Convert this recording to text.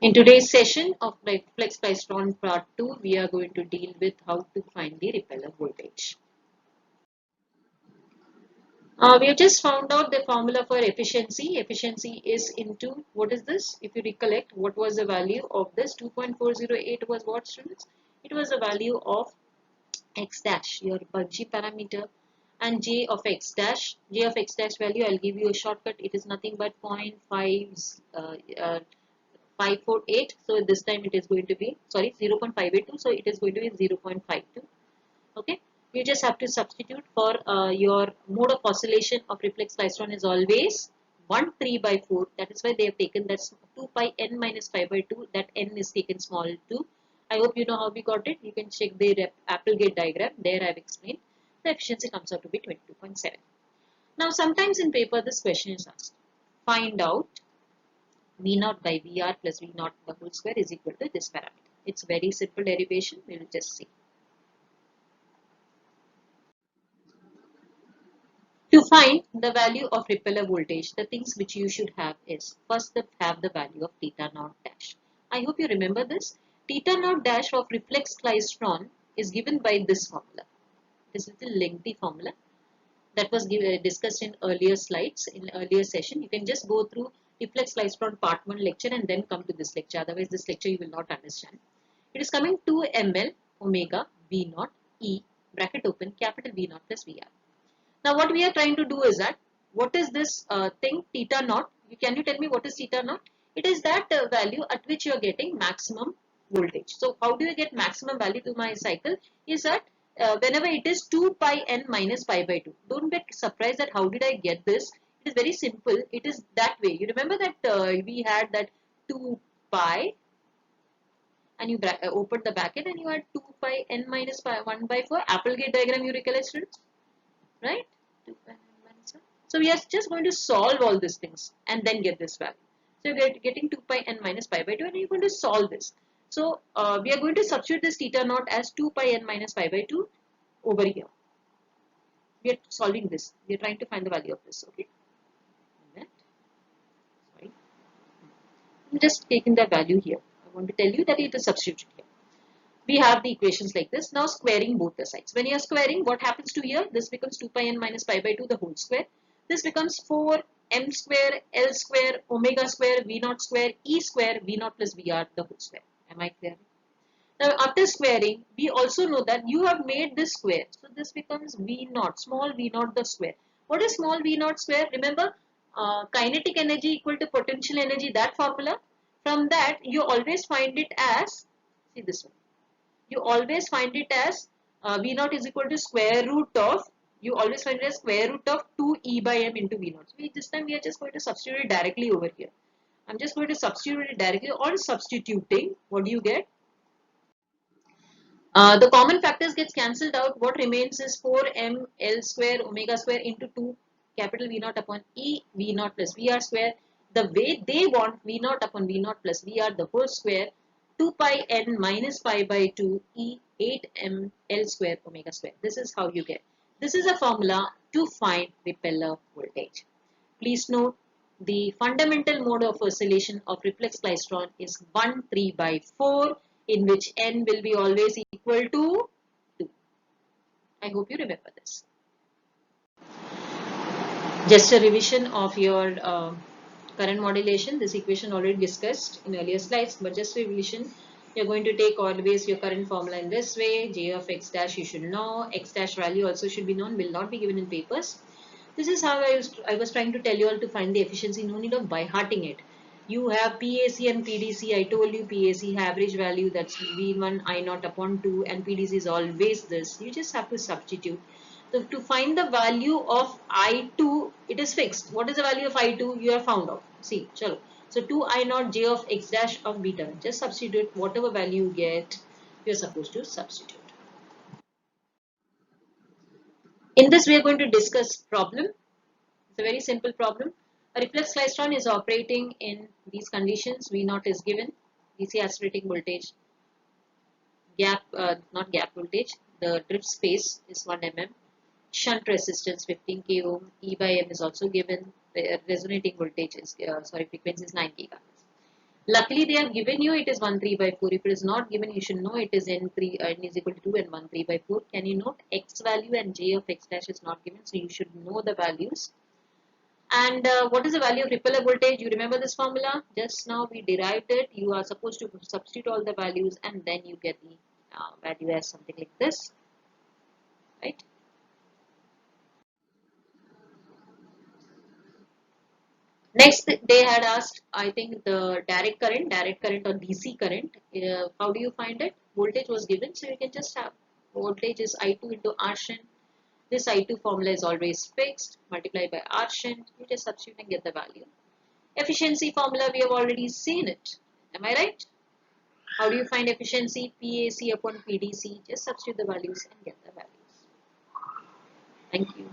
In today's session of Reflex Klystron Part 2, we are going to deal with how to find the repeller voltage. We have just found out the formula for efficiency. Efficiency is into, what is this? If you recollect, what was the value of this? 2.408 was what, students? It was the value of x dash, your Bugsy parameter, and j of x dash. J of x dash value, I'll give you a shortcut. It is nothing but 0.548. So this time it is going to be, 0.582. So it is going to be 0.52. Okay. You just have to substitute for your mode of oscillation of reflex klystron is always 1 3 by 4. That is why they have taken that 2 pi n minus pi by 2. That n is taken small 2. I hope you know how we got it. You can check the Applegate diagram. There I have explained. The efficiency comes out to be 22.7. Now sometimes in paper this question is asked. Find out V0 by VR plus V0 the whole square is equal to this parameter. It's very simple derivation. We will just see. To find the value of repeller voltage, the things which you should have is first have the value of theta naught dash. I hope you remember this. Theta naught dash of reflex klystron is given by this formula. This is a little lengthy formula that was discussed in earlier slides, in earlier session. You can just go through reflex klystron part 1 lecture and then come to this lecture. Otherwise, this lecture you will not understand. It is coming 2 ml omega V naught E bracket open capital V naught plus VR. Now what we are trying to do is that, what is this thing theta naught? Can you tell me what is theta naught? It is that value at which you are getting maximum voltage. So how do you get maximum value to my cycle? Is that whenever it is 2 pi n minus pi by 2. Don't get surprised that how did I get this? It is very simple. It is that way. You remember that we had that 2 pi and you opened the bracket and you had 2 pi n minus pi 1 by 4. Applegate diagram you recollect, students? Right? So we are just going to solve all these things and then get this value. So you're getting 2 pi n minus pi by 2 and you're going to solve this. So we are going to substitute this theta naught as 2 pi n minus pi by 2 over here. We are solving this. We are trying to find the value of this. Okay. Sorry. I'm just taking the value here. I want to tell you that it is substituted here. We have the equations like this. Now squaring both the sides. When you are squaring, what happens to here? This becomes 2 pi n minus pi by 2 the whole square. This becomes 4 m square L square omega square V naught square E square V naught plus VR the whole square. Am I clear? Now after squaring, we also know that you have made this square. So this becomes V naught, small V naught the square. What is small V naught square? Remember, kinetic energy equal to potential energy, that formula. From that, you always find it as, see this one. You always find it as V naught is equal to square root of, you always find it as square root of 2 E by M into V naught. So this time we are just going to substitute it directly over here. I'm just going to substitute it directly. On substituting, what do you get? The common factors gets cancelled out. What remains is 4m L square omega square into 2 capital V naught upon E V naught plus VR square. The way they want V naught upon V naught plus VR the whole square, 2 pi n minus pi by 2 E 8m L square omega square. This is how you get. This is a formula to find repeller voltage. Please note, the fundamental mode of oscillation of reflex klystron is 1 3 by 4, in which n will be always equal to 2. I hope you remember this. Just a revision of your current modulation. This equation already discussed in earlier slides, but just revision. You're going to take always your current formula in this way. J of x dash you should know. X dash value also should be known, will not be given in papers. This is how I was trying to tell you all to find the efficiency. No need of by hearting it. You have PAC and PDC. I told you PAC average value, that's V1 I naught upon 2, and PDC is always this. You just have to substitute. So to find the value of I2, it is fixed. What is the value of I2? You have found out. See, chalo. So 2 I naught J of x dash of beta. Just substitute whatever value you get, you are supposed to substitute. In this, we are going to discuss problem. It's a very simple problem. A reflex klystron is operating in these conditions. V naught is given. DC accelerating voltage, not gap voltage. The drift space is 1 mm. Shunt resistance 15 k ohm. E by M is also given. The resonating voltage is frequency is 9 GHz. Luckily, they have given you it is 1 3 by 4. If it is not given, you should know it is n3 n is equal to 2 and 1 3 by 4. Can you note x value and j of x dash is not given, so you should know the values. And what is the value of repeller voltage? You remember this formula? Just now we derived it. You are supposed to substitute all the values and then you get the value as something like this, right? Next, they had asked, I think, the direct current or DC current. How do you find it? Voltage was given, so you can just have voltage is I2 into R shunt. This I2 formula is always fixed, multiplied by R shunt. You just substitute and get the value. Efficiency formula, we have already seen it. Am I right? How do you find efficiency? PAC upon PDC. Just substitute the values and get the values. Thank you.